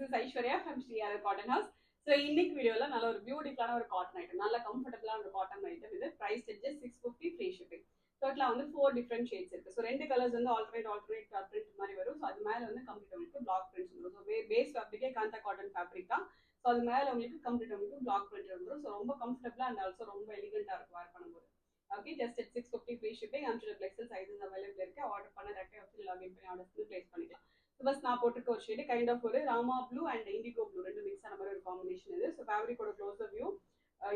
is Aishwarya from Shriyara Cotton House. So இன்னைக்கு வீடியோல நல்ல ஒரு பியூட்டிஃபுல்லான ஒரு காட்டன் ஐட்டம், நல்ல கம்ஃபர்டபுளான ஒரு காட்டன் ஐட்டம் இது. Price just 650 free shipping. டோட்டலா வந்து 4 டிஃபரெண்ட் ஷேட்ஸ் இருக்கு. ஸோ ரெண்டு கலர்ஸ் வந்து ஆல்டர்னேட் பிரிண்ட் மாதிரி வரும். ஸோ அது மேல வந்து கம்ப்ளீட் உங்களுக்கு பிளாக் பிரிண்ட்ஸ் வரும். ஸோ பேஸ் ஃபேப்ரிக்கே காந்தா காட்டன் ஃபேப்ரிக் தான். ஸோ அது மேல உங்களுக்கு கம்ப்ளீட் உங்களுக்கு பிளாக் பிரிண்ட் வந்துடும். ஸோ ரொம்ப கம்ஃபர்டபுளா அண்ட் ஆல்சோ ரொம்ப எலிகென்ட்டா இருக்கும் வேர் பண்ணும்போது. Okay, just at 650 free shipping. அம்சர் எக்ஸல் சைஸஸ் அவைலபிள் இருக்கு. ஆர்டர் பண்ண ரெக்டே ஆப்ஷன் லாகின் பண்ணி ஆர்டர்ஸ் பிளேஸ் பண்ணிக்கலாம். ஃபர்ஸ்ட் நான் போட்டிருக்க ஒரு ஷேடு கைண்ட் ஆஃப் ஒரு Rama blue and indigo blue ரெண்டு மிக்ஸ் ஆன மாதிரி ஒரு காம்பினேஷன் இது. ஸோ ஃபேப்ரிக்கோட க்ளோஸர் வியூ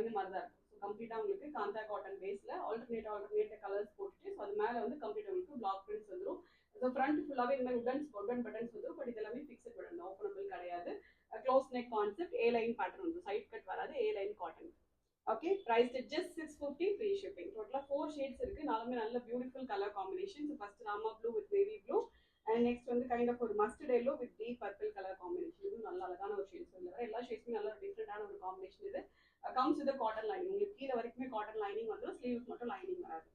இந்த மாதிரி தான் இருக்கும். ஸோ கம்ப்ளீட்டாக உங்களுக்கு காந்தா காட்டன் பேஸில் ஆல்டர்னேட் கலர்ஸ் போட்டுட்டு ஸோ அது மேலே வந்து கம்ப்ளீட்டாக உங்களுக்கு பிளாக் பிரிண்ட்ஸ் வந்துடும். ஸோ ஃப்ரண்ட் ஃபுல்லாகவே இந்த மாதிரி உடன் பட்டன்ஸ் வந்துடும். பட் இது எல்லாமே ஃபிக்ஸட் பட்டன், ஓப்பனபிள் கிடையாது. Close neck concept, A line pattern வந்து சைட் கட் வராது, A line cotton. Okay, price just 650 free shipping. டோட்டலாக 4 ஷேட்ஸ் இருக்கு. நாலுமே நல்ல beautiful colour combination. So first Rama blue with navy blue and next வந்து kind of ஒரு mustard yellow with deep purple colour combination. இது நல்ல அழகான ஒரு ஷேட்ஸ். இல்லை எல்லா ஷேட்ஸுமே நல்ல டிஃப்ரெண்டான ஒரு காம்பினேஷன் இது. கம்ஸ் வித் காட்டன் லைனிங், உங்களுக்கு கீழே வரைக்குமே காட்டன் லைனிங் வந்துடும், ஸ்லீவ்ஸ் மட்டும் லைனிங் வராது.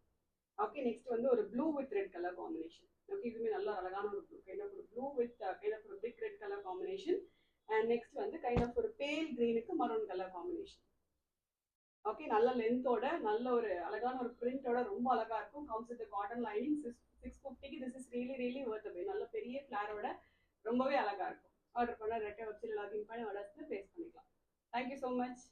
ஓகே, நெக்ஸ்ட் வந்து ஒரு blue with red colour combination. Okay, இதுவுமே நல்ல அழகான ஒரு ப்ளூ, கைண்ட் ஆஃப் ஒரு ப்ளூ வித் கைண்ட் ஆஃப் ஒரு big red colour combination. And next வந்து கைண்ட் ஆஃப் ஒரு பேல் கிரீனுக்கு மரூன் கலர் காம்பினேஷன். ஓகே, நல்ல லென்த்தோட நல்ல ஒரு அழகான ஒரு பிரிண்டோட ரொம்ப அழகா இருக்கும். Comes with cotton lining. 650க்கு திஸ் இஸ் ரியலி வொர்த்தபிள். நல்ல பெரிய ஃபிளாரோட ரொம்பவே அழகா இருக்கும். ஆர்டர் பண்ண ரெட்டை வெப்சைட் லாகின் பண்ணி ஆர்டர்ஸ் பிளேஸ் பண்ணிக்கலாம். Thank you so much.